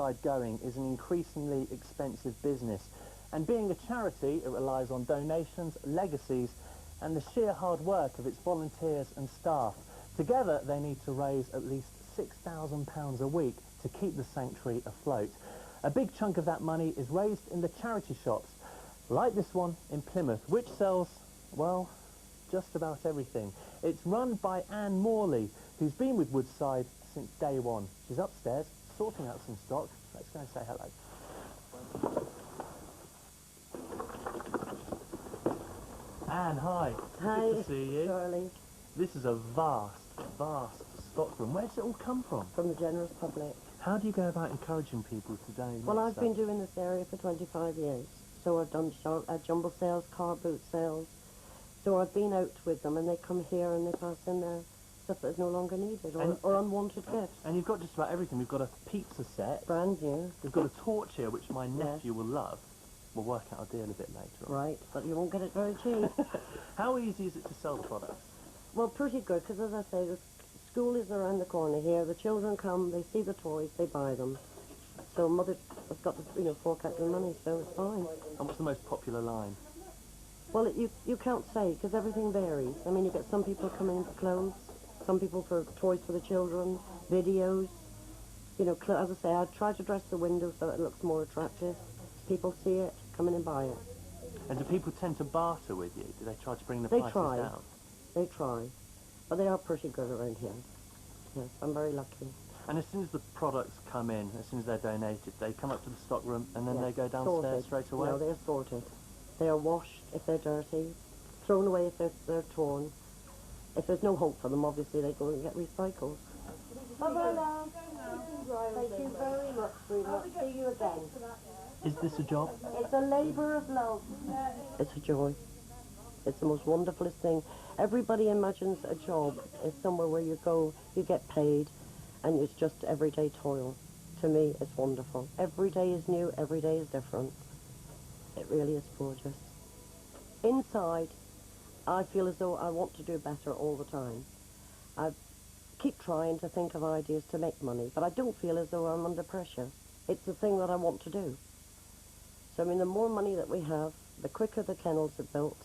Woodside going is an increasingly expensive business, and being a charity, it relies on donations, legacies, and the sheer hard work of its volunteers and staff. Together, they need to raise at least £6,000 a week to keep the sanctuary afloat. A big chunk of that money is raised in the charity shops, like this one in Plymouth, which sells, well, just about everything. It's run by Anne Morley, who's been with Woodside since day one. She's upstairs, sorting out some stock. Let's go and say hello. Anne, hi. Hi. Good to see you. Charlie. This is a vast stockroom. Where does it all come from? From the generous public. How do you go about encouraging people today? Well, I've been doing this area for 25 years. So I've done jumble sales, car boot sales. So I've been out with them and they come here and they pass in their stuff that is no longer needed or unwanted gifts. And you've got just about everything. We've got a pizza set. Brand new. We've got a torch here, which my nephew will love. We'll work out a deal a bit later on. Right, but you won't get it very cheap. How easy is it to sell the products? Well, pretty good, because as I say, the school is around the corner here. The children come, they see the toys, they buy them. So Mother has got to, fork out the money, so it's fine. And what's the most popular line? Well, you can't say, because everything varies. I mean, you get some people coming for clothes, some people for toys for the children, videos. As I say, I try to dress the window so it looks more attractive. People see it, come in and buy it. And do people tend to barter with you? Do they try to bring the prices down? They try. But they are pretty good around here. Yes, I'm very lucky. And as soon as the products come in, as soon as they're donated, they come up to the stockroom and then they go downstairs sorted. straight away? No, they're sorted. They are washed if they're dirty, thrown away if they're torn. If there's no hope for them, obviously, they go and get recycled. Hello. Thank you very much, sweetheart. See you again. Is this a job? It's a labour of love. It's a joy. It's the most wonderfulest thing. Everybody imagines a job is somewhere where you go, you get paid, and it's just everyday toil. To me, it's wonderful. Every day is new, every day is different. It really is gorgeous. Inside, I feel as though I want to do better all the time. I keep trying to think of ideas to make money, but I don't feel as though I'm under pressure. It's the thing that I want to do. So, I mean, the more money that we have, the quicker the kennels are built.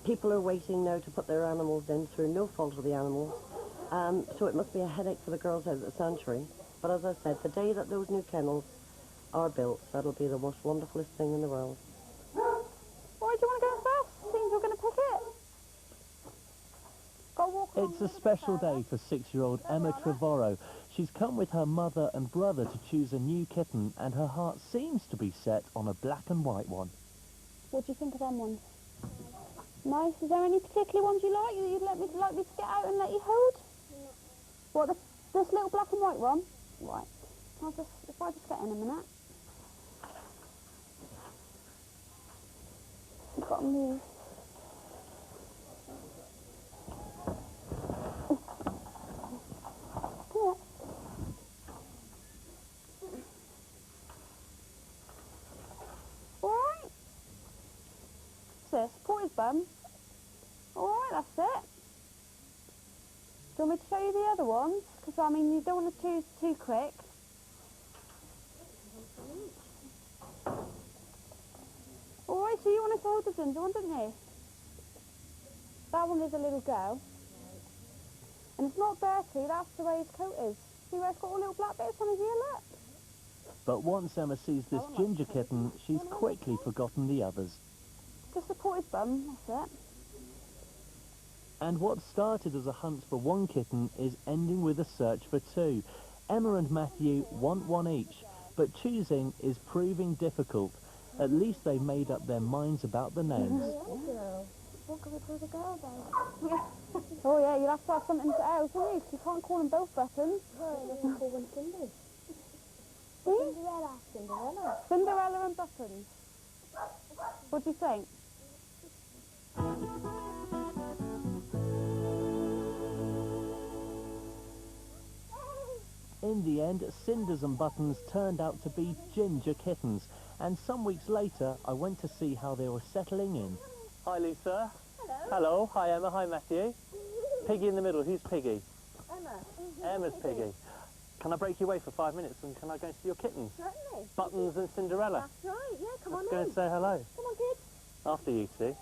People are waiting now to put their animals in through no fault of the animals. So it must be a headache for the girls out at the sanctuary. But as I said, the day that those new kennels are built, that'll be the most wonderfulest thing in the world. Why do you want to go first? Seems you're going to pick it. Go walk It's a special day for 6-year-old Emma Trevorrow. She's come with her mother and brother to choose a new kitten, and her heart seems to be set on a black and white one. What do you think of them ones? Nice. Is there any particular ones you like that you'd like me to get out and let you hold? No. What, this little black and white one? Right. If I just get in a minute. I've got to move. Support his bum. Alright, that's it. Do you want me to show you the other ones? Because, I mean, you don't want to choose too quick. Alright, so you wanted to hold the ginger one, didn't you? That one is a little girl. And it's not dirty, that's the way his coat is. See where it's got all little black bits on his ear, look? But once Emma sees this ginger kitten, she's quickly forgotten the others. Just support his bum, that's it. And what started as a hunt for one kitten is ending with a search for two. Emma and Matthew want one each, but choosing is proving difficult. At least they've made up their minds about the names. What can we call the girl then? Oh yeah, you'll have to have something else, won't you? 'Cause you can't call them both buttons. No, you can call them Cindy. Cinderella. Cinderella and Buttons. What do you think? In the end, Cinders and Buttons turned out to be ginger kittens, and some weeks later I went to see how they were settling in. Hi Lisa. Hello. Hello. Hi Emma. Hi Matthew. Piggy in the middle. Who's Piggy? Emma. Emma's Piggy. Can I break you away for 5 minutes and can I go and see your kittens? Certainly. Buttons and Cinderella. That's right, yeah, come on Let's go in. and say hello. Come on, kids. After you two.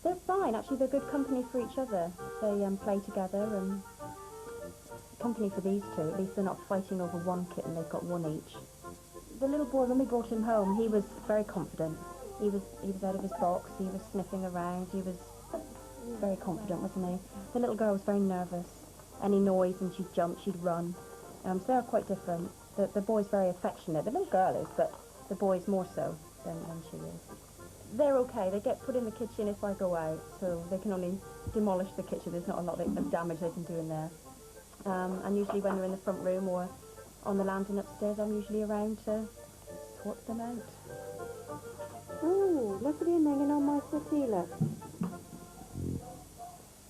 They're fine, actually. They're good company for each other. They play together and company for these two. At least they're not fighting over one kitten. They've got one each. The little boy, when we brought him home, he was very confident. He was out of his box. He was sniffing around. He was very confident, wasn't he? The little girl was very nervous. Any noise and she'd jump, she'd run. So they're quite different. The boy's very affectionate. The little girl is, but the boy's more so than she is. They're okay. They get put in the kitchen if I go out, so they can only demolish the kitchen. There's not a lot of damage they can do in there. And usually when they're in the front room or on the landing upstairs, I'm usually around to sort them out. Oh, look at him hanging on my settee, look.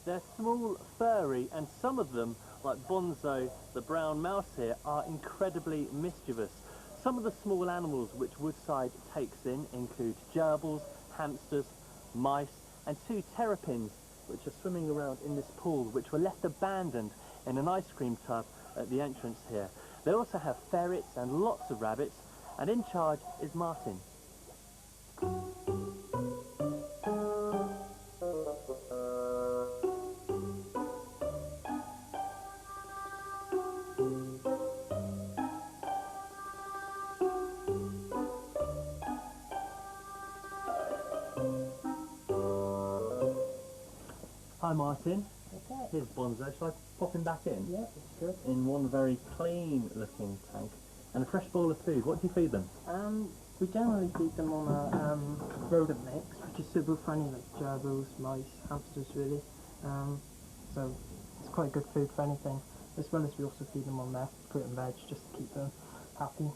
They're small, furry, and some of them, like Bonzo, the brown mouse here, are incredibly mischievous. Some of the small animals which Woodside takes in include gerbils, hamsters, mice, and 2 terrapins, which are swimming around in this pool, which were left abandoned in an ice cream tub at the entrance here. They also have ferrets and lots of rabbits, and in charge is Martin. Hi Martin. Okay. Here's Bonzo. Shall I pop him back in? Yeah, that's good. In one very clean looking tank. And a fresh bowl of food. What do you feed them? We generally feed them on a rodent mix, which is suitable for any like gerbils, mice, hamsters really. So it's quite good food for anything. As well as we also feed them on their fruit and veg just to keep them happy.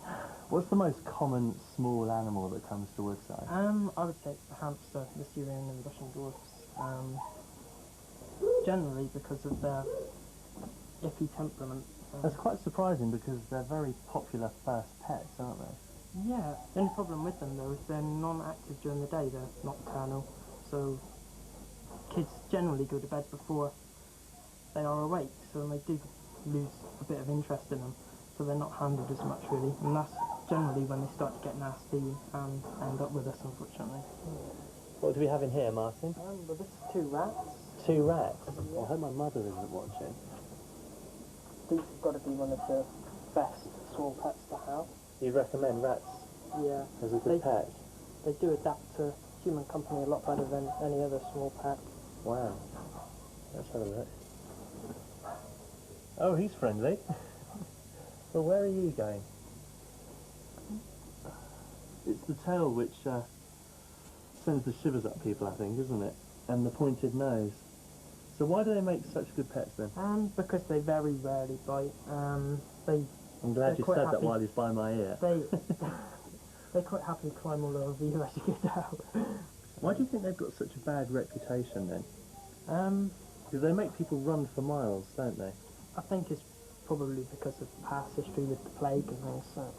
What's the most common small animal that comes to Woodside? I would say it's the hamster, the Syrian and Russian dwarfs. Generally because of their iffy temperament. That's quite surprising because they're very popular first pets, aren't they? Yeah, the only problem with them though is they're non-active during the day, they're nocturnal, so kids generally go to bed before they are awake, so they do lose a bit of interest in them, so they're not handled as much really, and that's generally when they start to get nasty and end up with us, unfortunately. What do we have in here, Martin? Well, this is 2 rats. 2 rats? I hope my mother isn't watching. These have got to be one of the best small pets to have. You'd recommend rats Yeah. as a good pet? They do adapt to human company a lot better than any other small pet. Wow. Let's have a look. Oh, he's friendly. Well, where are you going? It's the tail which sends the shivers up people, I think, isn't it? And the pointed nose. So why do they make such good pets then? Because they very rarely bite. I'm glad you said that while he's by my ear. They quite happily climb all over you as you get out. Why do you think they've got such a bad reputation then? Because they make people run for miles, don't they? I think it's probably because of past history with the plague and things. So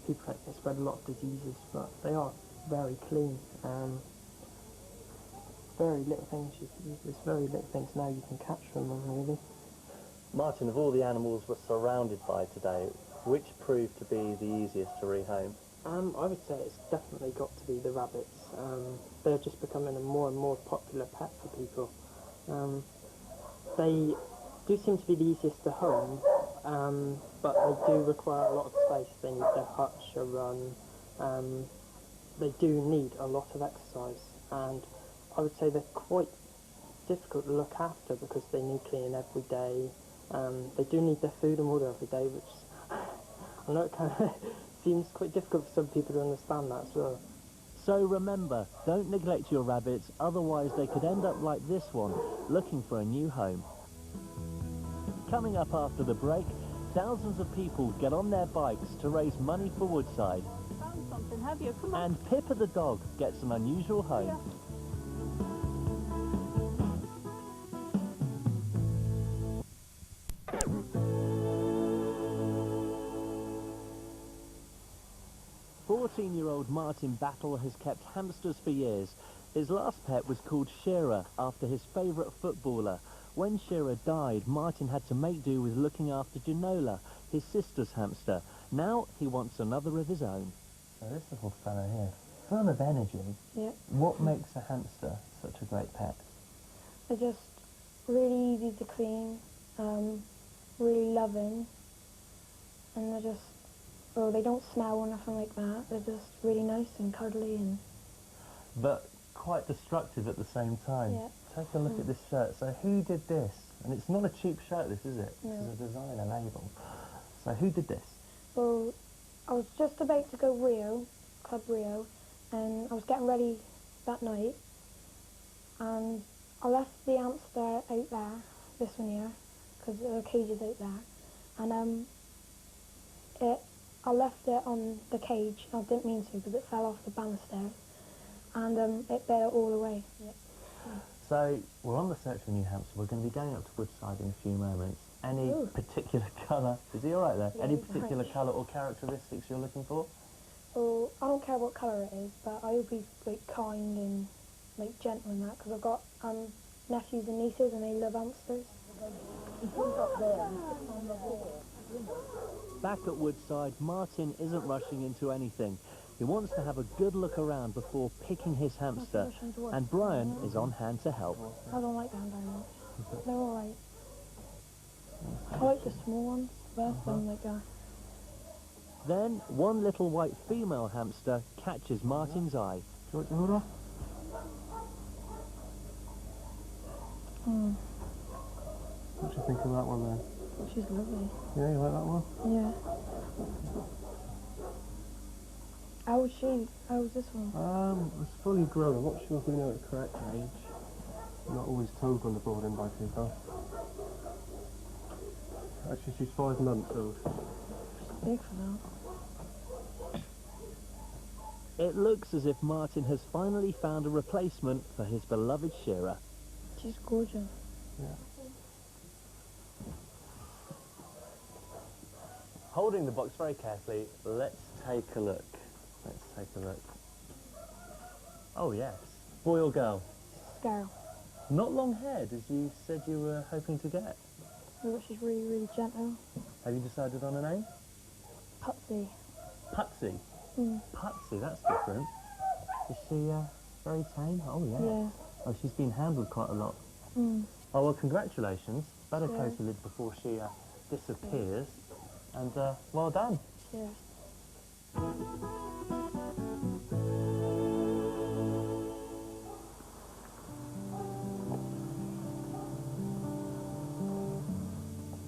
people they spread a lot of diseases, but they are very clean. Very little things there's very little things now you can catch from them really. Martin, of all the animals we're surrounded by today, which proved to be the easiest to rehome? I would say it's definitely got to be the rabbits. They're just becoming a more and more popular pet for people. They do seem to be the easiest to home, but they do require a lot of space. They need their hutch, a run. They do need a lot of exercise, and I would say they're quite difficult to look after because they need cleaning every day. They do need their food and water every day, which I know it kind of seems quite difficult for some people to understand that as well. So remember, don't neglect your rabbits, otherwise they could end up like this one, looking for a new home. Coming up after the break, thousands of people get on their bikes to raise money for Woodside. Found something, have you? Come on. And Pippa the dog gets an unusual home. Yeah. 6-year-old Martin Battle has kept hamsters for years. His last pet was called Shearer, after his favourite footballer. When Shearer died, Martin had to make do with looking after Genola, his sister's hamster. Now he wants another of his own. So this little fellow here, full of energy. Yeah. What makes a hamster such a great pet? They're just really easy to clean, really loving, and they're just, well, they don't smell or nothing like that. They're just really nice and cuddly and... But quite destructive at the same time. Yeah. Take a look at this shirt. So who did this? And it's not a cheap shirt, this, is it? No. This is a designer label. So who did this? Well, I was just about to go Club Rio, and I was getting ready that night, and I left the hamster out there, this one here, because the cage is out there, and I left it on the cage. I didn't mean to, because it fell off the banisters, and it bit it all away. Yeah. So we're on the search for a new hamster. We're going to be going up to Woodside in a few moments. Any particular colour? Is he all right there? Yeah, Any he's particular right. colour or characteristics you're looking for? Well, I don't care what colour it is, but I hope he's like kind and like gentle and that, because I've got nephews and nieces and they love hamsters. Back at Woodside, Martin isn't rushing into anything. He wants to have a good look around before picking his hamster, and Brian is on hand to help. I don't like them very much. They're alright. I like the small ones best, and like that. Then, one little white female hamster catches Martin's eye. Do you want to hold off? What do you think of that one then? She's lovely. Yeah, you like that one? Yeah. How was she? How was this one? It's fully grown. I'm not sure if we know the correct age. Not always told when they're brought in by people. Actually, she's 5 months old. She's big for that. It looks as if Martin has finally found a replacement for his beloved Shearer. She's gorgeous. Yeah. Holding the box very carefully, let's take a look. Let's take a look. Oh yes, boy or girl? Girl. Not long haired, as you said you were hoping to get. But she's really, really gentle. Have you decided on a name? Putsy. Putsy? Mm. Putsy, that's different. Is she very tame? Oh yeah. Yeah. Oh, she's been handled quite a lot. Mm. Oh well, congratulations. Better Cheers. close the lid before she disappears. And well done. Cheers.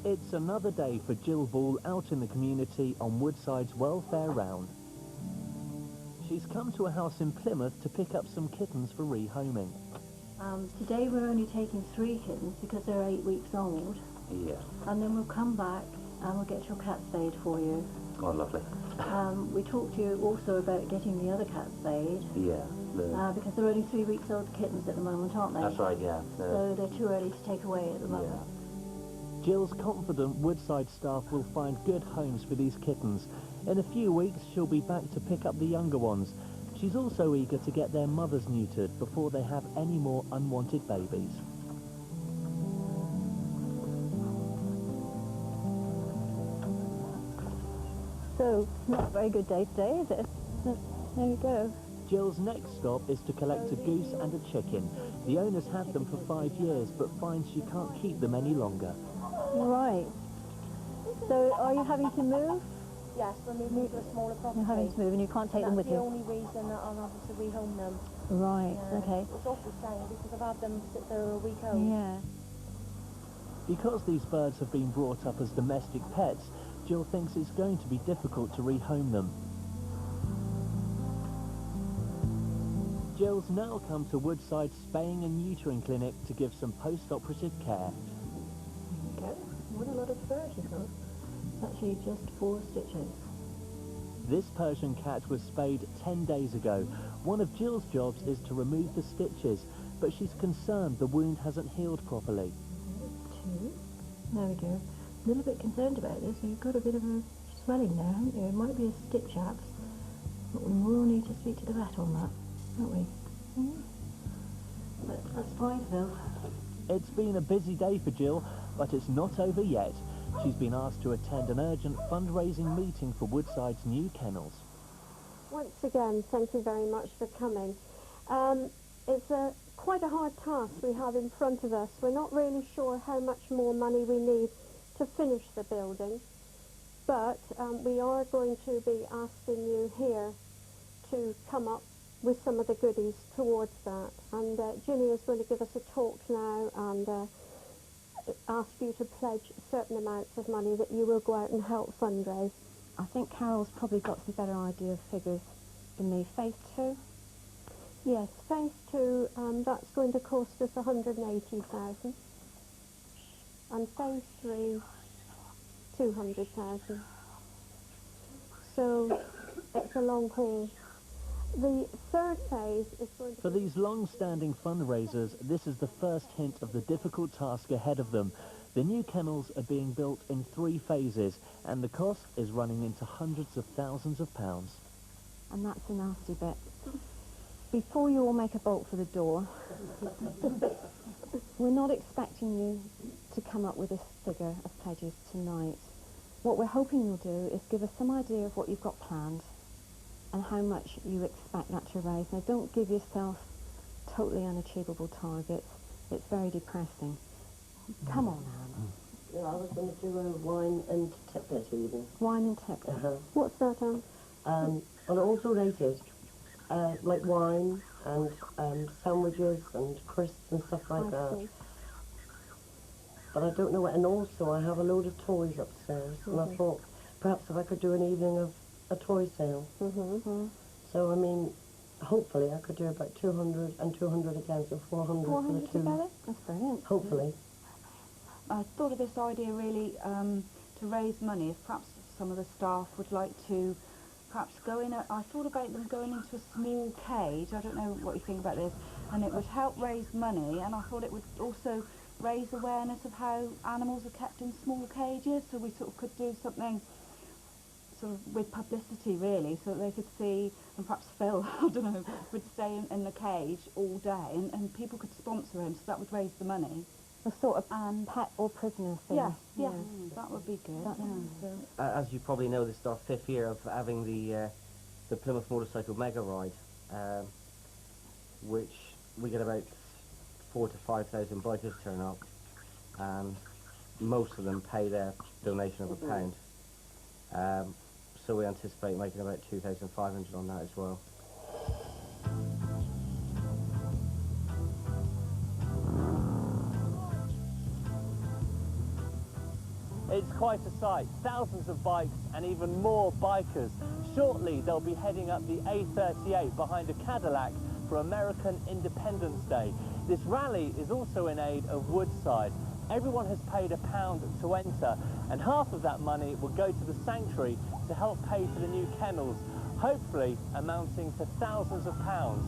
It's another day for Jill Ball out in the community on Woodside's welfare round. She's come to a house in Plymouth to pick up some kittens for rehoming. Today we're only taking 3 kittens because they're 8 weeks old. Yeah. And then we'll come back and we'll get your cat spayed for you. Oh, lovely. We talked to you also about getting the other cat spayed. Yeah. Because they're only 3 weeks old kittens at the moment, aren't they? That's right, yeah. So they're too early to take away at the moment. Jill's confident Woodside staff will find good homes for these kittens. In a few weeks, she'll be back to pick up the younger ones. She's also eager to get their mothers neutered before they have any more unwanted babies. So, not a very good day today, is it? There you go. Jill's next stop is to collect a goose and a chicken. The owners had them for 5 years, but finds she can't keep them any longer. Right. So, are you having to move? Yes, we're moving to a smaller property. You're having to move and you can't take them with That's the you? only reason that I'm having to rehome them. Right, okay. It's awful shame because I've had them since they were a week old. Yeah. Because these birds have been brought up as domestic pets, Jill thinks it's going to be difficult to rehome them. Jill's now come to Woodside spaying and neutering clinic to give some post-operative care. Okay. What a lot of fur she's got. Actually, just 4 stitches. This Persian cat was spayed 10 days ago. One of Jill's jobs is to remove the stitches, but she's concerned the wound hasn't healed properly. 2. There we go. A little bit concerned about this. You've got a bit of a swelling there, haven't you? It might be a stitch abs. But we will need to speak to the vet on that, won't we? But that's fine, Phil. It's been a busy day for Jill, but it's not over yet. She's been asked to attend an urgent fundraising meeting for Woodside's new kennels. Once again, thank you very much for coming. It's quite a hard task we have in front of us. We're not really sure how much more money we need to finish the building, but we are going to be asking you here to come up with some of the goodies towards that. And Ginny is going to give us a talk now and ask you to pledge certain amounts of money that you will go out and help fundraise. I think Carol's probably got some better idea of figures than me. Phase 2? Yes, phase 2, that's going to cost us 180,000. And phase 3, 200,000. So it's a long haul. The third phase is going to... For these long-standing fundraisers, this is the first hint of the difficult task ahead of them. The new kennels are being built in 3 phases, and the cost is running into hundreds of thousands of pounds. And that's the nasty bit. Before you all make a bolt for the door, we're not expecting you to come up with this figure of pledges tonight. What we're hoping you'll do is give us some idea of what you've got planned and how much you expect that to raise. Now, don't give yourself totally unachievable targets. It's very depressing. Come on, Anne. Yeah, I was going to do a wine and tiplet even. Wine and tiplet. What's that, Anne? Well, also rated, like wine and sandwiches and crisps and stuff like that. But I don't know what, and also I have a load of toys upstairs, and I thought perhaps if I could do an evening of a toy sale. So, I mean, hopefully I could do about 200 and 200 again, so 400 for the two. Together? That's brilliant. Hopefully. I thought of this idea really to raise money, if perhaps some of the staff would like to perhaps go in, I thought about them going into a small cage, I don't know what you think about this, and it would help raise money, and I thought it would also raise awareness of how animals are kept in small cages, so we sort of could do something sort of with publicity really, so that they could see, and perhaps Phil, I don't know, would stay in the cage all day, and people could sponsor him, so that would raise the money. A sort of pet or prisoner thing. Yeah, that would be good. As you probably know, this is our 5th year of having the Plymouth Motorcycle Mega Ride, which we get about 4,000 to 5,000 bikers turn up, and most of them pay their donation of £1. So we anticipate making about 2,500 on that as well. It's quite a sight. Thousands of bikes and even more bikers. Shortly, they'll be heading up the A38 behind a Cadillac for American Independence Day. This rally is also in aid of Woodside. Everyone has paid £1 to enter, and half of that money will go to the sanctuary to help pay for the new kennels, hopefully amounting to thousands of pounds.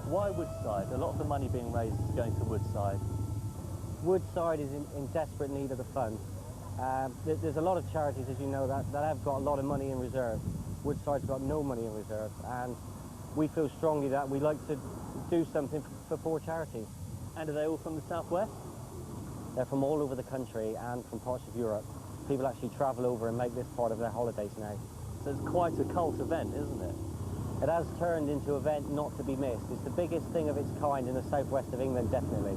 Why Woodside? A lot of the money being raised is going to Woodside. Woodside is in desperate need of the funds. There's a lot of charities, as you know, that have got a lot of money in reserve. Woodside's got no money in reserve, and we feel strongly that we like to do something for poor charities. And are they all from the southwest? They're from all over the country and from parts of Europe. People actually travel over and make this part of their holidays now. So it's quite a cult event, isn't it? It has turned into an event not to be missed. It's the biggest thing of its kind in the southwest of England, definitely.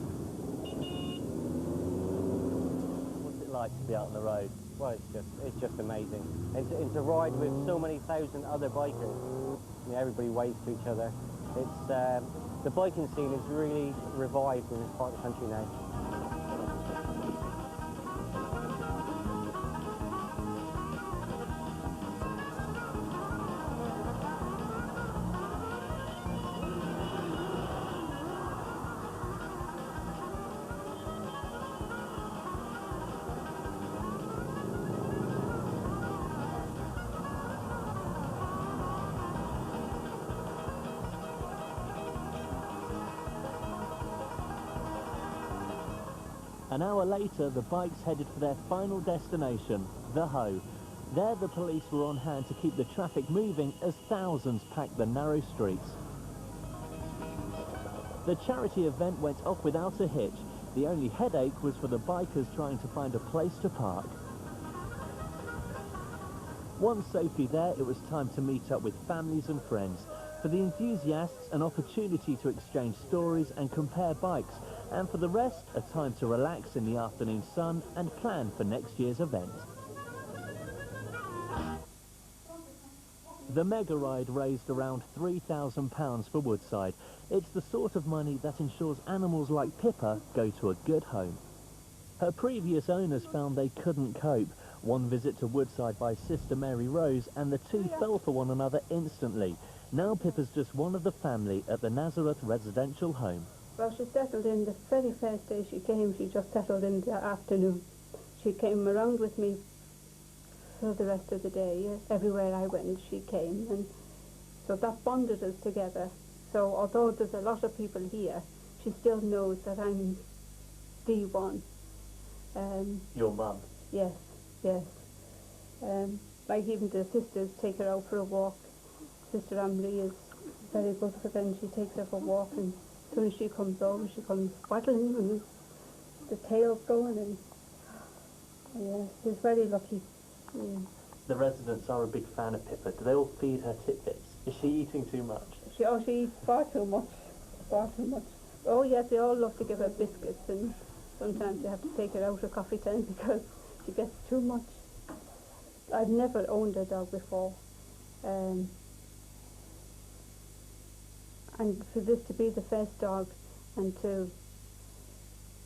What's it like to be out on the road? Well, it's just amazing. And to ride with so many thousand other bikers. You know, everybody waves to each other. It's the biking scene is really revived in this part of the country now. An hour later, the bikes headed for their final destination, the Hoe. There, the police were on hand to keep the traffic moving as thousands packed the narrow streets. The charity event went off without a hitch. The only headache was for the bikers trying to find a place to park. Once safely there, it was time to meet up with families and friends. For the enthusiasts, an opportunity to exchange stories and compare bikes. And for the rest, a time to relax in the afternoon sun and plan for next year's event. The mega ride raised around £3,000 for Woodside. It's the sort of money that ensures animals like Pippa go to a good home. Her previous owners found they couldn't cope. One visit to Woodside by Sister Mary Rose and the two fell for one another instantly. Now Pippa's just one of the family at the Nazareth residential home. Well, she settled in the very first day she came. She just settled in the afternoon. She came around with me for the rest of the day. Everywhere I went, she came, and so that bonded us together. So although there's a lot of people here, she still knows that I'm the one. Your mum? Yes, yes. Like even the sisters take her out for a walk. Sister Emily is very good for them. She takes her for a walk, and as soon as she comes over, she comes waddling and the tail's going, and yeah, she's very lucky. Yeah. The residents are a big fan of Pippa. Do they all feed her tidbits? Is she eating too much? She eats far too much. Far too much. Oh yes, they all love to give her biscuits, and sometimes you have to take her out of coffee time because she gets too much. I've never owned a dog before. And for this to be the first dog and to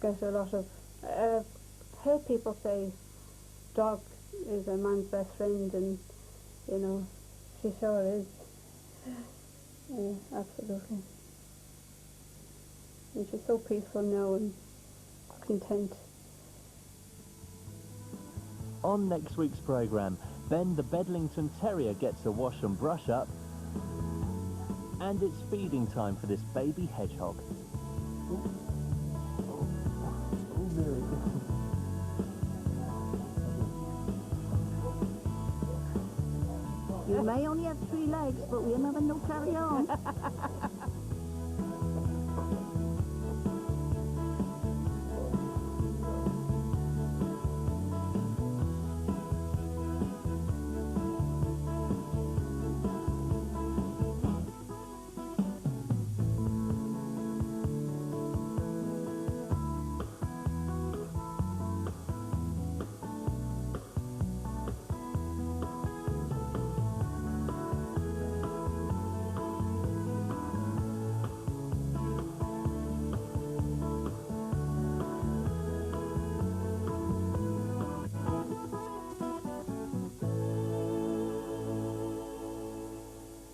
get a lot of... I've heard people say dog is a man's best friend, and, you know, she sure is. Yeah, absolutely. And she's so peaceful now and content. On next week's programme, Ben the Bedlington Terrier gets a wash and brush up, and it's feeding time for this baby hedgehog. You may only have 3 legs, but we'll never know carry on.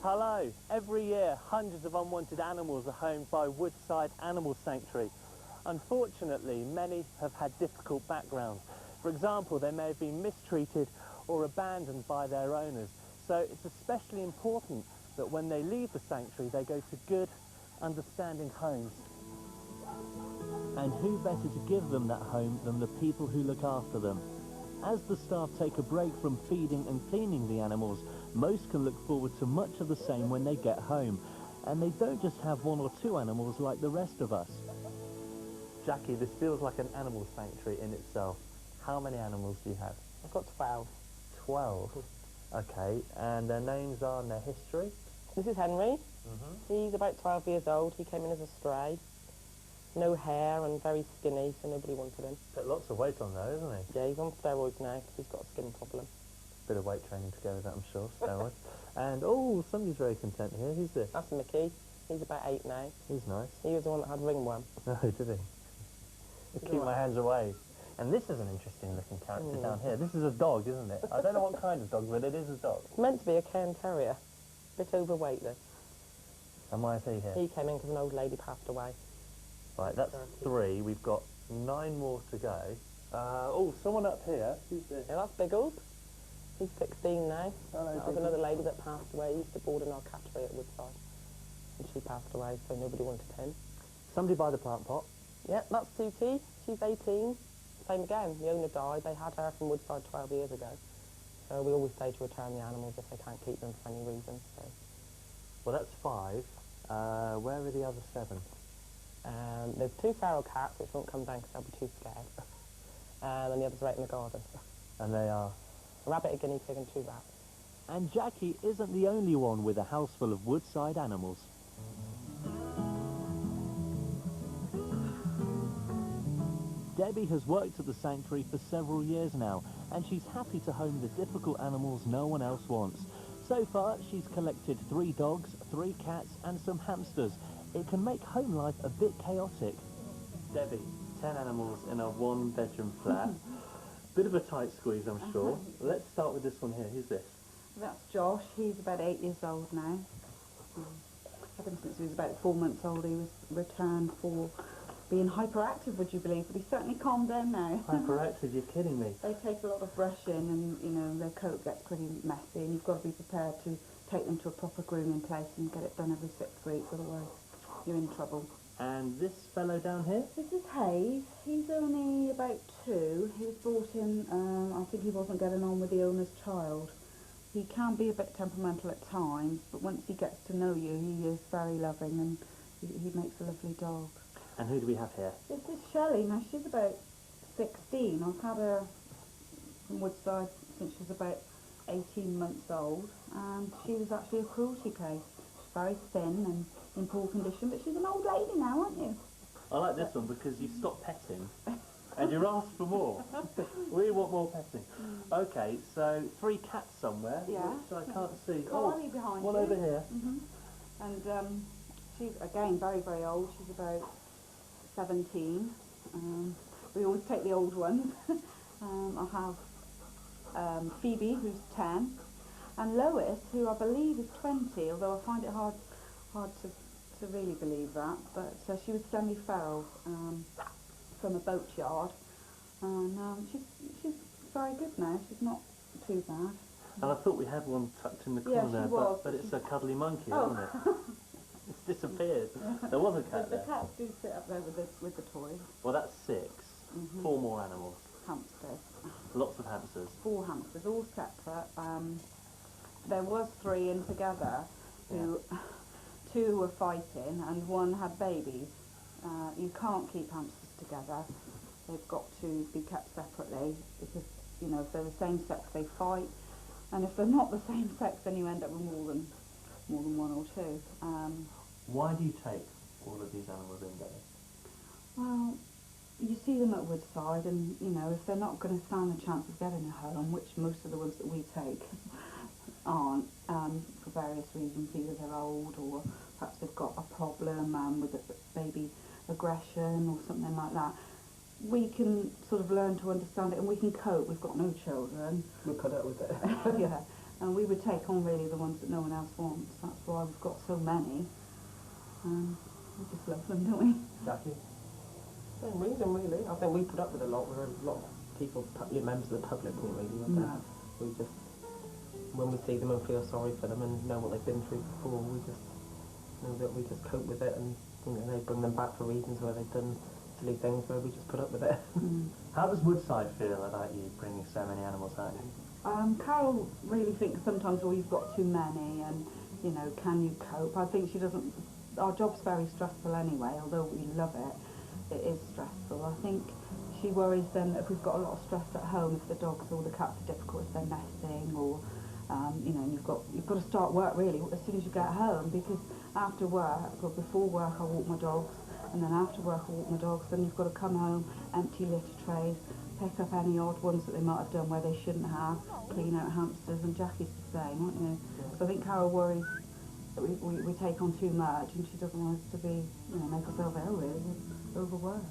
Hello. Every year, hundreds of unwanted animals are homed by Woodside Animal Sanctuary. Unfortunately, many have had difficult backgrounds. For example, they may have been mistreated or abandoned by their owners. So it's especially important that when they leave the sanctuary, they go to good, understanding homes. And who better to give them that home than the people who look after them? As the staff take a break from feeding and cleaning the animals, most can look forward to much of the same when they get home. And they don't just have 1 or 2 animals like the rest of us. Jackie, this feels like an animal sanctuary in itself. How many animals do you have? I've got 12. 12? Okay, and their names are and their history? This is Henry. He's about 12 years old. He came in as a stray. No hair and very skinny, so nobody wanted him. Put lots of weight on though, isn't he? Yeah, he's on steroids now because he's got a skin problem. Bit of weight training to go with that, I'm sure. Steroids. And, oh, somebody's very content here. Who's this? That's Mickey. He's about 8 now. He's nice. He was the one that had ringworm. Oh, did he? Keep my hands away. And this is an interesting looking character down here. This is a dog, isn't it? I don't know what kind of dog, but it is a dog. It's meant to be a Cairn Terrier. Bit overweight, though. And why is he here? He came in because an old lady passed away. Right, that's 3. We've got 9 more to go. Oh, someone up here. Who's this? Yeah, that's Biggles. He's 16 now. Hello, that was another lady that passed away. He used to board in our cattery at Woodside. And she passed away, so nobody wanted him. Somebody buy the plant pot. Yeah, that's Susie. She's 18. Same again. The owner died. They had her from Woodside 12 years ago. So we always say to return the animals if they can't keep them for any reason. So. Well, that's 5. Where are the other 7? There's 2 feral cats which won't come down because they'll be too scared. And the others are out in the garden. And they are? A rabbit, a guinea pig and 2 rats. And Jackie isn't the only one with a house full of Woodside animals. Debbie has worked at the sanctuary for several years now, and she's happy to home the difficult animals no one else wants. So far, she's collected 3 dogs, 3 cats, and some hamsters. It can make home life a bit chaotic. Debbie, 10 animals in a 1-bedroom flat. Bit of a tight squeeze, I'm sure. Let's start with this one here. Who's this? That's Josh. He's about 8 years old now. I think since he was about 4 months old, he was returned for being hyperactive, would you believe? But he's certainly calmed down now. Hyperactive? You're kidding me. They take a lot of brushing and, you know, their coat gets pretty messy, and you've got to be prepared to take them to a proper grooming place and get it done every 6 weeks, otherwise you're in trouble. And this fellow down here? This is Hayes. He's only about 2. He was brought in, I think he wasn't getting on with the owner's child. He can be a bit temperamental at times, but once he gets to know you, he is very loving, and he makes a lovely dog. And who do we have here? This is Shelley. Now, she's about 16. I've had her from Woodside since she was about 18 months old, and she was actually a cruelty case. She's very thin and in poor condition, but she's an old lady now, aren't you? I like this one because you stop petting and you ask for more. We want more petting. Okay, so 3 cats somewhere, Yeah. which I can't see. Collie behind one you. over here. And she's, again, very, very old. She's about 17. We always take the old ones. I have Phoebe, who's 10, and Lois, who I believe is 20, although I find it hard to really believe that. But she was semi-feral from a boat yard, and she's very good now. She's not too bad. And I thought we had one tucked in the Yeah, corner, she was, but it's a cuddly monkey, Oh. isn't it? It's disappeared. There was a cat The there. cats do sit up there with the toys. Well, that's 6. 4 more animals. Hamsters. Lots of hamsters. 4 hamsters, all separate. There was 3 in together who 2 were fighting and 1 had babies. You can't keep hamsters together. They've got to be kept separately because, you know, if they're the same sex, they fight, and if they're not the same sex, then you end up with more than 1 or 2. Why do you take all of these animals in there? Well, you see them at Woodside, and, you know, if they're not going to stand a chance of getting a home, which most of the ones that we take aren't, for various reasons, either they're old or perhaps they've got a problem with baby aggression or something like that, we can sort of learn to understand it, and we can cope. We've got no children. We put up with it. Yeah, and we would take on really the ones that no one else wants. That's why we've got so many. We just love them, don't we? Jackie? Same reason, really. I think we put up with a lot. We're a lot of people, members of the public, wouldn't really. No. We just, when we see them and feel sorry for them and know what they've been through before, we just know that we just cope with it, and, you know, they bring them back for reasons where they've done silly things where we just put up with it. How does Woodside feel about you bringing so many animals home? Carol really thinks sometimes, oh, you've got too many, and, you know, can you cope? I think she doesn't. Our job's very stressful anyway, although we love it. It is stressful. I think she worries then that if we've got a lot of stress at home, if the dogs or the cats are difficult, if they're nesting, or you know, you've got to start work really as soon as you get home, because after work or before work I walk my dogs, and then after work I walk my dogs. Then you've got to come home, empty litter trays, pick up any odd ones that they might have done where they shouldn't have, clean out hamsters, and Jackie's the same, aren't you? So I think Carol worries that we take on too much, and she doesn't want us to be, you know, make ourselves ill really, overworked.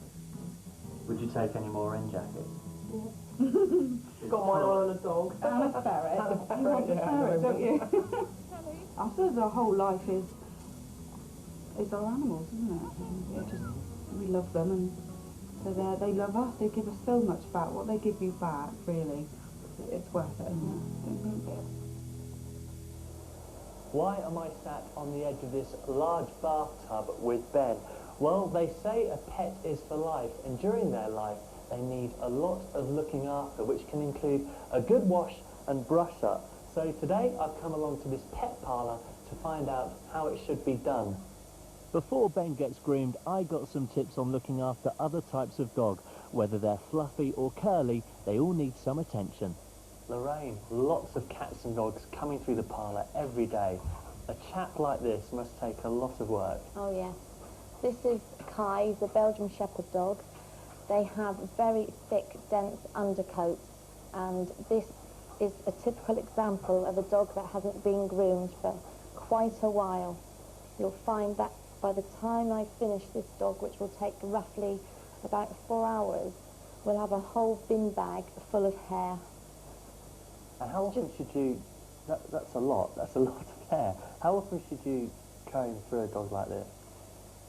Would you take any more in, Jackie? Got mine on a dog. And a ferret. You want a ferret, don't you? I suppose our whole life is our animals, isn't it? We love them, and they're there. They love us. They give us so much back. What they give you back, really, it's worth it, isn't it? Why am I sat on the edge of this large bathtub with Ben? Well, they say a pet is for life, and during their life they need a lot of looking after, which can include a good wash and brush up. So today I've come along to this pet parlour to find out how it should be done. Before Ben gets groomed, I got some tips on looking after other types of dog. Whether they're fluffy or curly, they all need some attention. Lorraine, lots of cats and dogs coming through the parlour every day. A chap like this must take a lot of work. Oh, yes. This is Kai, he's a Belgian Shepherd dog. They have very thick, dense undercoats, and this is a typical example of a dog that hasn't been groomed for quite a while. You'll find that by the time I finish this dog, which will take roughly about 4 hours, we'll have a whole bin bag full of hair. And how often should you... That's a lot of hair. How often should you comb through a dog like this?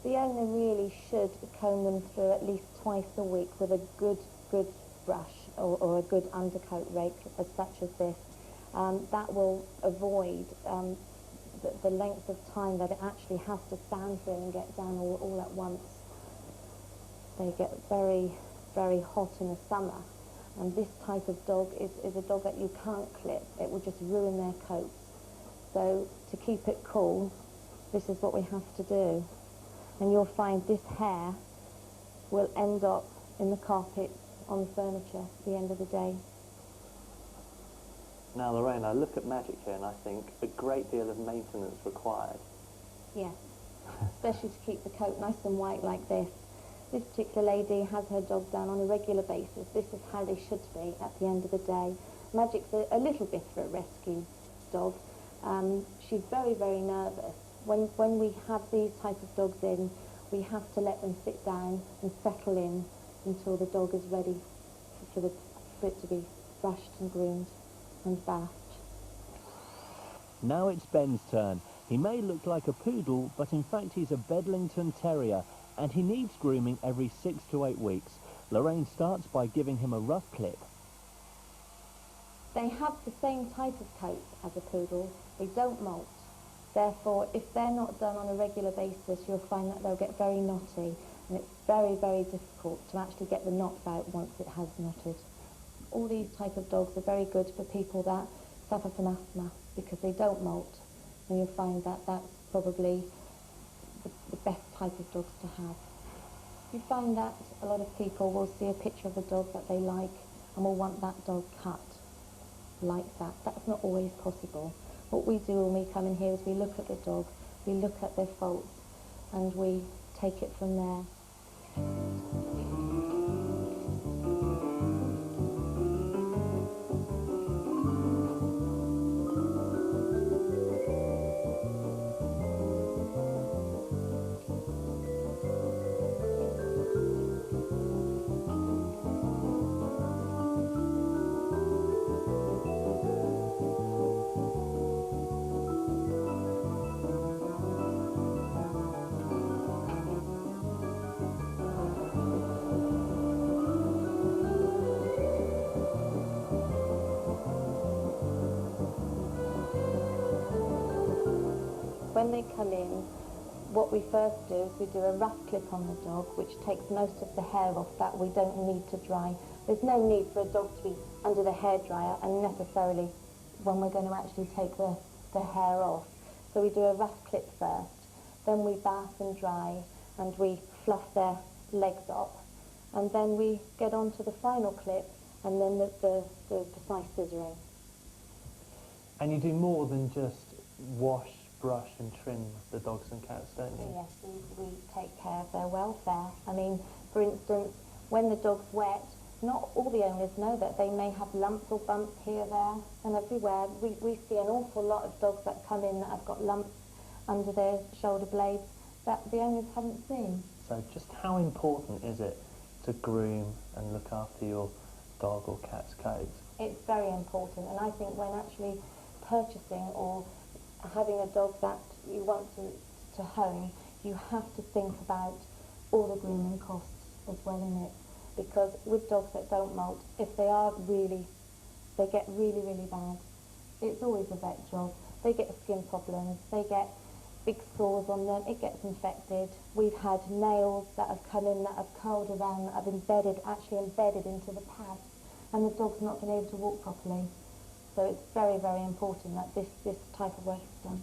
The owner really should comb them through at least twice a week with a good brush or a good undercoat rake such as this. That will avoid the length of time that it actually has to stand through and get down all at once. They get very, very hot in the summer, and this type of dog is a dog that you can't clip. It will just ruin their coats. So to keep it cool, this is what we have to do. And you'll find this hair will end up in the carpets, on the furniture at the end of the day. Now, Lorraine, I look at Magic here and I think a great deal of maintenance required. Yes, especially to keep the coat nice and white like this. This particular lady has her dog down on a regular basis. This is how they should be at the end of the day. Magic's a little bit of a rescue dog. She's very, very nervous. When we have these type of dogs in, we have to let them sit down and settle in until the dog is ready for it to be brushed and groomed and bathed. Now it's Ben's turn. He may look like a poodle, but in fact he's a Bedlington Terrier, and he needs grooming every 6 to 8 weeks. Lorraine starts by giving him a rough clip. They have the same type of coat as a poodle. They don't molt. Therefore, if they're not done on a regular basis, you'll find that they'll get very knotty, and it's very, very difficult to actually get the knots out once it has knotted. All these type of dogs are very good for people that suffer from asthma because they don't molt, and you'll find that that's probably the best type of dogs to have. You find that a lot of people will see a picture of a dog that they like and will want that dog cut like that. That's not always possible. What we do when we come in here is we look at the dog, we look at their faults, and we take it from there. When they come in, what we first do is we do a rough clip on the dog, which takes most of the hair off that we don't need to dry. There's no need for a dog to be under the hairdryer and necessarily when we're going to actually take the hair off. So we do a rough clip first, then we bath and dry, and we fluff their legs up, and then we get on to the final clip, and then the precise scissoring. And you do more than just wash, brush and trim the dogs and cats, don't you? Yes, we take care of their welfare. I mean, for instance, when the dog's wet, not all the owners know that they may have lumps or bumps here, there and everywhere. We see an awful lot of dogs that come in that have got lumps under their shoulder blades that the owners haven't seen. So just how important is it to groom and look after your dog or cat's coat? It's very important, and I think when actually purchasing or having a dog that you want to home, you have to think about all the grooming costs as well in it. Because with dogs that don't molt, if they get really, really bad, it's always a vet job. They get skin problems, they get big sores on them, it gets infected. We've had nails that have come in that have curled around, that have actually embedded into the pads, and the dog's not been able to walk properly. So it's very, very important that this type of work is done.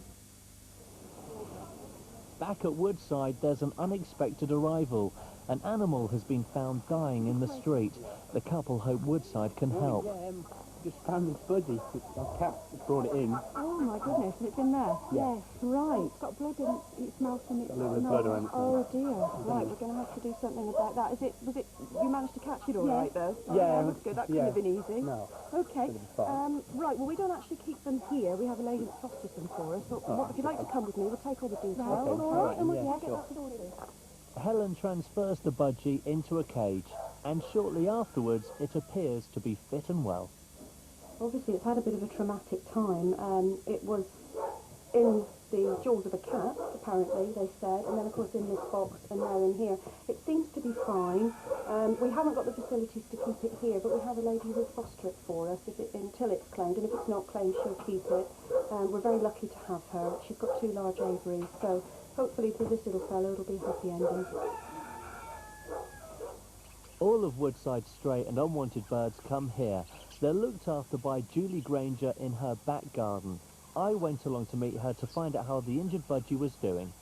Back at Woodside, there's an unexpected arrival. An animal has been found dying in the street. The couple hope Woodside can help. Just found this budgie. Our cat brought it in. Oh my goodness, and it's in there? Yeah. Yes, right. It's got blood in its mouth and it's Got a little bit of blood around its Oh dear. Right, we're going to have to do something about that. You managed to catch it all right though? Yeah. Oh, that's good. That couldn't have been easy. No. Okay. Right, well we don't actually keep them here. We have a lady that fosters them for us. But if you'd like to come with me, we'll take all the details. Okay. All right, and we'll Yeah, get sure. that sorted. Helen transfers the budgie into a cage, and shortly afterwards it appears to be fit and well. Obviously it's had a bit of a traumatic time. It was in the jaws of a cat, apparently, they said, and then of course in this box and now in here. It seems to be fine. We haven't got the facilities to keep it here, but we have a lady who will foster it for us until it's claimed, and if it's not claimed she'll keep it. We're very lucky to have her. She's got 2 large ovaries, so hopefully for this little fellow it'll be a happy ending. All of Woodside's stray and unwanted birds come here. They're looked after by Julie Granger in her back garden. I went along to meet her to find out how the injured budgie was doing.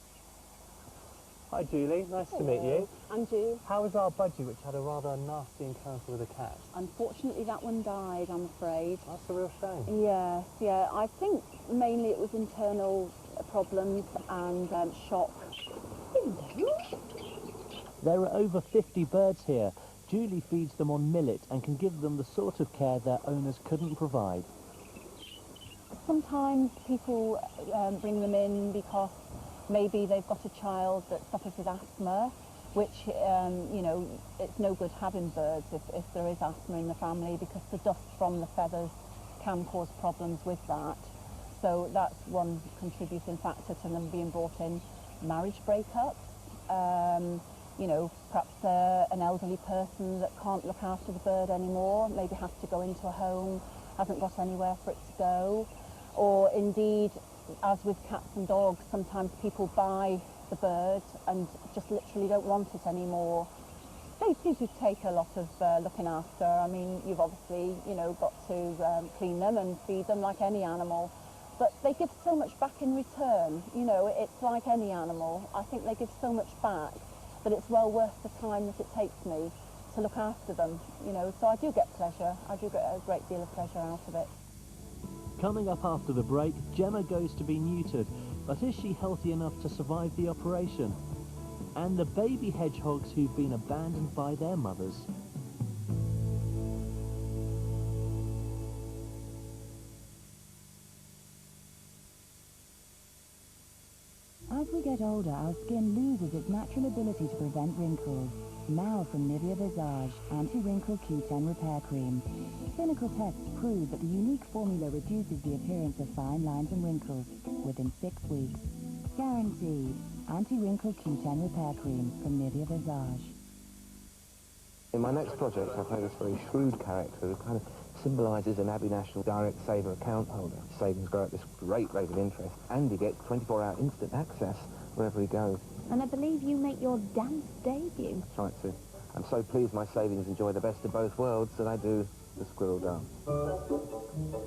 Hi Julie, nice to meet you. And you? How was our budgie, which had a rather nasty encounter with a cat? Unfortunately that one died, I'm afraid. That's a real shame. Yes, yeah. I think mainly it was internal problems and shock. There are over 50 birds here. Julie feeds them on millet and can give them the sort of care their owners couldn't provide. Sometimes people bring them in because maybe they've got a child that suffers with asthma, which, you know, it's no good having birds if there is asthma in the family, because the dust from the feathers can cause problems with that. So that's one contributing factor to them being brought in. Marriage breakups. You know, perhaps an elderly person that can't look after the bird anymore, maybe has to go into a home, hasn't got anywhere for it to go. Or indeed, as with cats and dogs, sometimes people buy the bird and just literally don't want it anymore. They seem to take a lot of looking after. I mean, you've obviously, you know, got to clean them and feed them like any animal. But they give so much back in return. You know, it's like any animal. I think they give so much back. But it's well worth the time that it takes me to look after them, you know, so I do get pleasure. I do get a great deal of pleasure out of it. Coming up after the break, Gemma goes to be neutered, but is she healthy enough to survive the operation? And the baby hedgehogs who've been abandoned by their mothers. As we get older, our skin loses its natural ability to prevent wrinkles. Now from Nivea Visage Anti-Wrinkle Q10 Repair Cream. Clinical tests prove that the unique formula reduces the appearance of fine lines and wrinkles within 6 weeks. Guaranteed. Anti-Wrinkle Q10 Repair Cream from Nivea Visage. In my next project, I play this very shrewd character who kind of symbolises an Abbey National Direct Saver account holder. Savings grow at this great rate of interest, and he gets 24-hour instant access wherever he goes. And I believe you make your dance debut. That's right, Sue. I'm so pleased my savings enjoy the best of both worlds that I do the squirrel dance.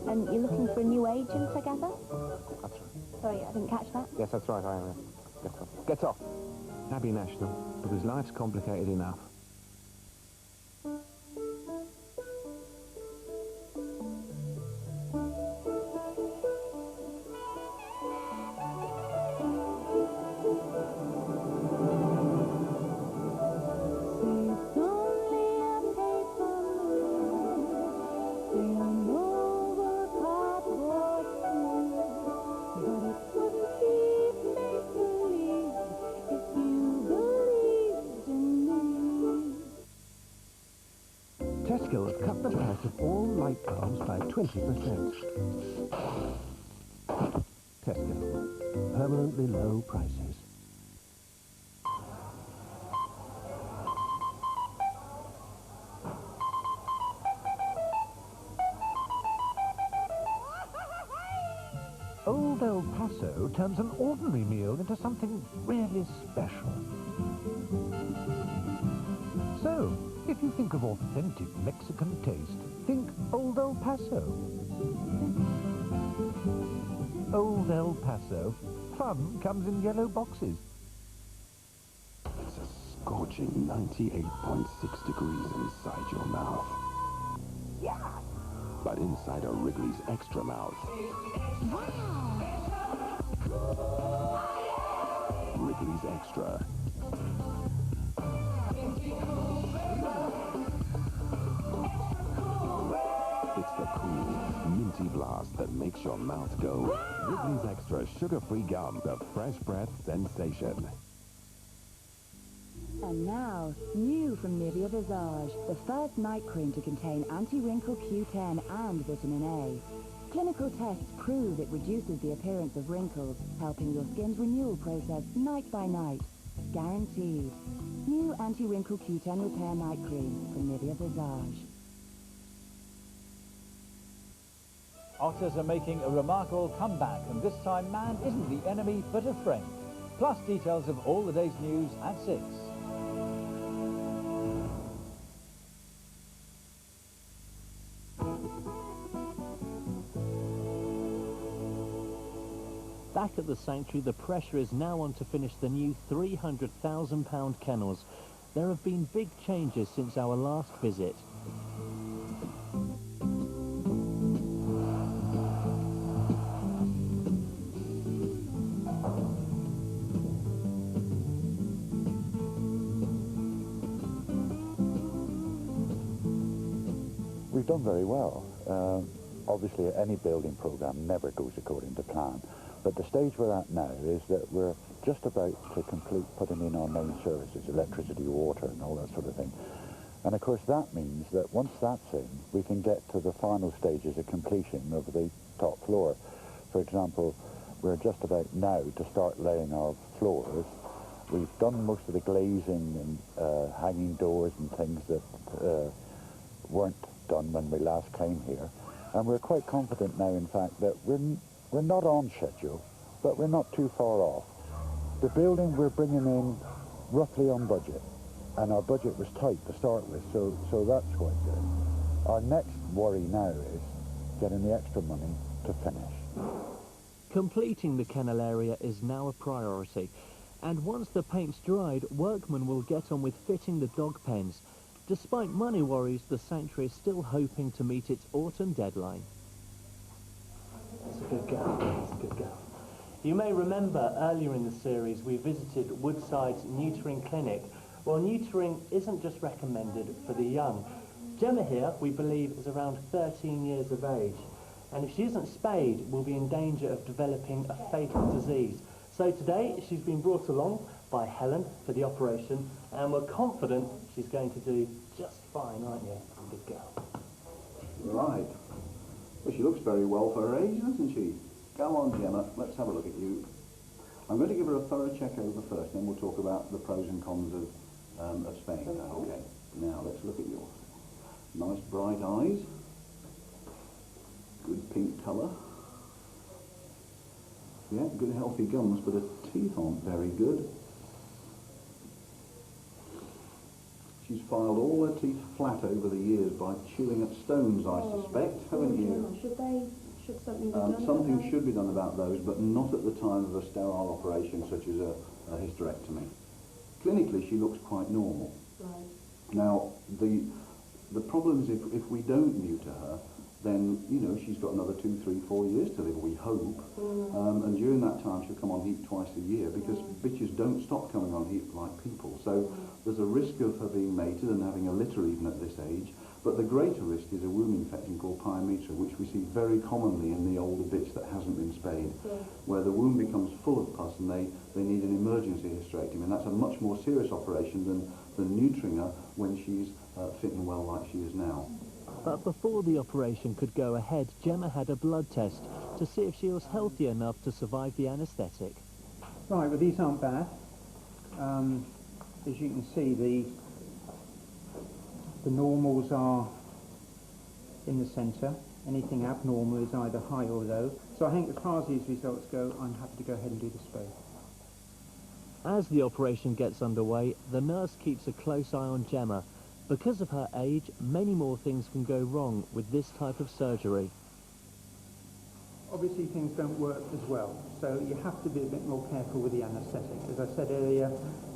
And you're looking for a new agent, I gather? That's right. Sorry, I didn't catch that. Yes, that's right, I am. Get off. Get off! Abbey National, because life's complicated enough. Tesco have cut the price of all light bulbs by 20%. Tesco. Permanently low prices. Old El Paso turns an ordinary meal into something really special. So, if you think of authentic Mexican taste, think Old El Paso. Old El Paso. Fun comes in yellow boxes. It's a scorching 98.6 degrees inside your mouth. Yeah. But inside a Wrigley's Extra mouth. Wrigley's Extra. It's the cool, minty blast that makes your mouth go. Wrigley's Extra sugar-free gum, the fresh breath sensation. And now, new from Nivea Visage, the first night cream to contain anti-wrinkle Q10 and vitamin A. Clinical tests prove it reduces the appearance of wrinkles, helping your skin's renewal process night by night. Guaranteed. New anti-wrinkle Q10 repair night cream from Nivea Visage. Otters are making a remarkable comeback, and this time man isn't the enemy but a friend. Plus details of all the day's news at 6. Back at the sanctuary, the pressure is now on to finish the new £300,000 kennels. There have been big changes since our last visit. We've done very well. Obviously, any building programme never goes according to plan. But the stage we're at now is that we're just about to complete putting in our main services, electricity, water, and all that sort of thing. And of course that means that once that's in, we can get to the final stages of completion of the top floor. For example, we're just about now to start laying our floors. We've done most of the glazing and hanging doors and things that weren't done when we last came here. And we're quite confident now, in fact, that we're not on schedule, but we're not too far off. The building we're bringing in roughly on budget, and our budget was tight to start with, so that's quite good. Our next worry now is getting the extra money to finish. Completing the kennel area is now a priority, and once the paint's dried, workmen will get on with fitting the dog pens. Despite money worries, the sanctuary is still hoping to meet its autumn deadline. That's a good girl. That's a good girl. You may remember earlier in the series we visited Woodside's neutering clinic. Well, neutering isn't just recommended for the young. Gemma here, we believe, is around 13 years of age, and if she isn't spayed, will be in danger of developing a fatal disease. So today she's been brought along by Helen for the operation, and we're confident she's going to do just fine, aren't you? Good girl. Right. Well, she looks very well for her age, doesn't she? Go on, Gemma, let's have a look at you. I'm going to give her a thorough check over first, then we'll talk about the pros and cons of spaying her. Okay. Now, let's look at yours. Nice bright eyes. Good pink colour. Yeah, good healthy gums, but her teeth aren't very good. She's filed all her teeth flat over the years by chewing at stones, I suspect, haven't you? Should something be done? Something should be done about those, but not at the time of a sterile operation such as a hysterectomy. Clinically, she looks quite normal. Right. Now, the problem is if we don't neuter her, then, you know, she's got another 2, 3, 4 years to live, we hope. And during that time, she'll come on heat twice a year, because bitches don't stop coming on heat like people. So there's a risk of her being mated and having a litter even at this age. But the greater risk is a womb infection called pyometra, which we see very commonly in the older bitch that hasn't been spayed, where the womb becomes full of pus and they need an emergency hysterectomy. And that's a much more serious operation than neutering her when she's fit and well like she is now. But before the operation could go ahead, Gemma had a blood test to see if she was healthy enough to survive the anaesthetic. Right, well, these aren't bad. As you can see, the normals are in the centre. anything abnormal is either high or low. So I think as far as these results go, I'm happy to go ahead and do the spay. As the operation gets underway, the nurse keeps a close eye on Gemma. Because of her age, many more things can go wrong with this type of surgery. Obviously things don't work as well, so you have to be a bit more careful with the anaesthetic. As I said earlier,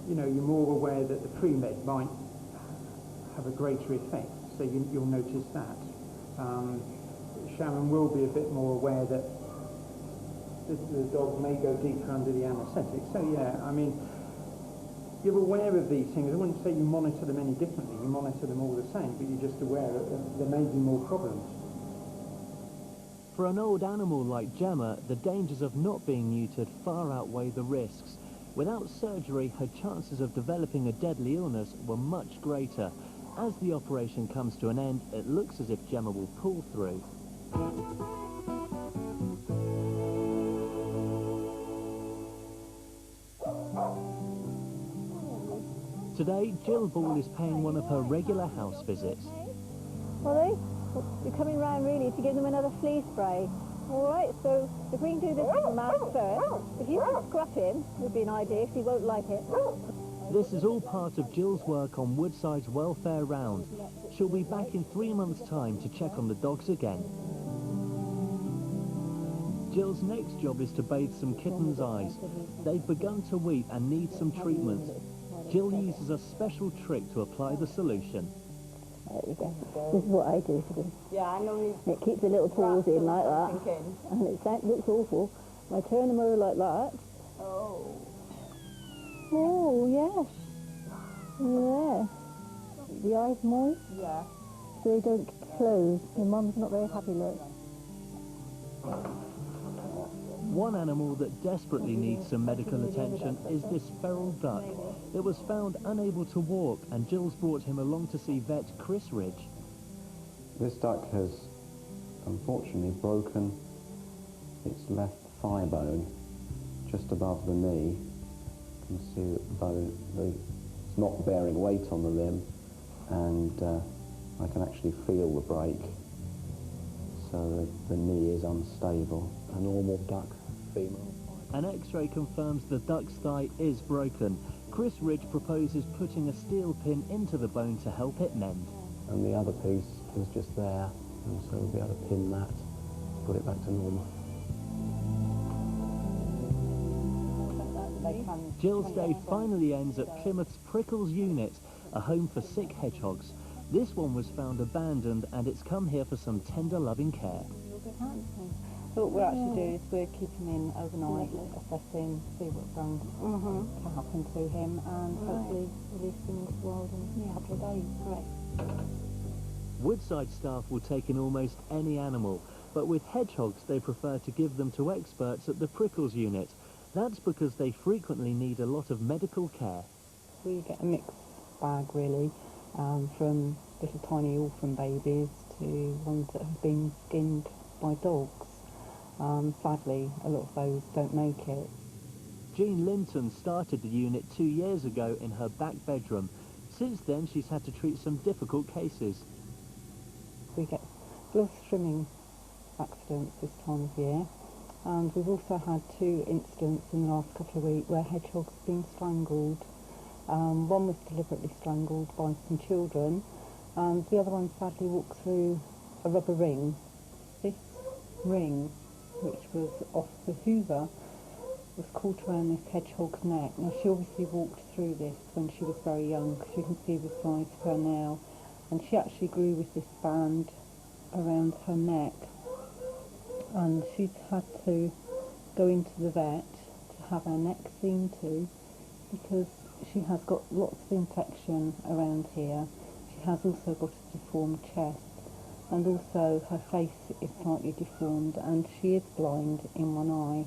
you know, you're more aware that the pre-med might have a greater effect, so you'll notice that. Sharon will be a bit more aware that the dog may go deeper under the anaesthetic. So yeah, I mean, you're aware of these things. I wouldn't say you monitor them any differently. You monitor them all the same, but you're just aware that there may be more problems. For an old animal like Gemma, the dangers of not being neutered far outweigh the risks. Without surgery, her chances of developing a deadly illness were much greater. As the operation comes to an end, it looks as if Gemma will pull through. Today, Jill Ball is paying one of her regular house visits. Ollie, you're coming round really to give them another flea spray. All right, so if we can do this little man first, if you can scrap him, would be an idea, if he won't like it. This is all part of Jill's work on Woodside's welfare round. She'll be back in 3 months' time to check on the dogs again. Jill's next job is to bathe some kittens' eyes. They've begun to weep and need some treatment. Jill uses a special trick to apply the solution. There you go. This is what I do to them. Yeah, I normally... It keeps the little paws in like that. And it looks awful. I turn them over like that. Oh. Oh, yes. Yeah. The eyes moist. Yeah. So they don't close. Your mum's not very happy, look. One animal that desperately needs some medical attention is this feral duck. It was found unable to walk, and Jill's brought him along to see vet Chris Ridge. This duck has unfortunately broken its left thigh bone just above the knee. You can see that the bone it's not bearing weight on the limb, and I can actually feel the break. So the knee is unstable. A normal duck, female. An X-ray confirms the duck's thigh is broken. Chris Ridge proposes putting a steel pin into the bone to help it mend. And the other piece is just there, and so we'll be able to pin that, put it back to normal. Jill's day finally ends at Plymouth's Prickles unit, a home for sick hedgehogs. This one was found abandoned, and it's come here for some tender loving care. So what we're actually doing is we're keeping him overnight, assessing, see what's going to happen to him, and hopefully release him into the world in a couple of days. Woodside staff will take in almost any animal, but with hedgehogs they prefer to give them to experts at the Prickles unit. That's because they frequently need a lot of medical care. We get a mixed bag really, from little tiny orphan babies to ones that have been skinned by dogs. Sadly, a lot of those don't make it. Jean Linton started the unit 2 years ago in her back bedroom. Since then, she's had to treat some difficult cases. We get lots of swimming accidents this time of year, and we've also had 2 incidents in the last couple of weeks where hedgehogs have been strangled. One was deliberately strangled by some children, and the other one sadly walked through a rubber ring. This ring, which was off the hoover, was caught around this hedgehog's neck. Now she obviously walked through this when she was very young, because you can see the size of her now, and she actually grew with this band around her neck, and she's had to go into the vet to have her neck seen to, because she has got lots of infection around here. She has also got a deformed chest, and also her face is slightly deformed, and she is blind in one eye.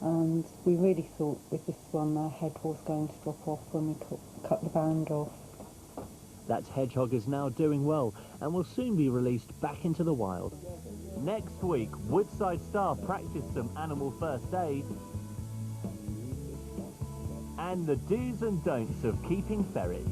And we really thought with this one her head was going to drop off when we cut the band off. That hedgehog is now doing well and will soon be released back into the wild. Next week, Woodside staff practice some animal first aid and the do's and don'ts of keeping ferrets.